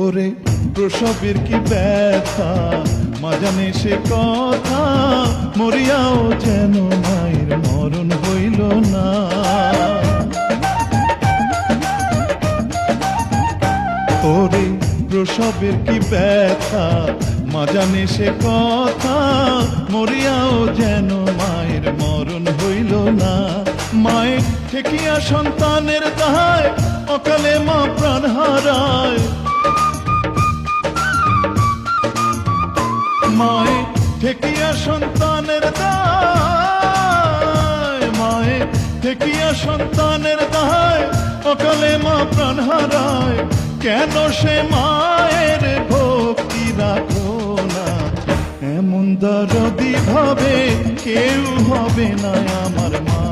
ওরে প্রসবের কি ব্যথা, মা জানে সে কথা, মরিয়াও যেন মায়ের মরণ হইল না। ওরে প্রসবের কি ব্যথা, মা জানে সে কথা, মরিয়াও যেন মায়ের মরণ হইল না। মায়ের ঠেকিয়া সন্তানের দায়, অকালে মা প্রাণ হারায়। মায়ের ঠেকিয়া সন্তানের দায়, মায়ের ঠেকিয়া সন্তানের দায়, অকালে মা প্রাণ হারায়। কেন সে মায়ের ভক্তি রাখো না, এমন দরদি ভাবে কেউ হবে না আমার মা।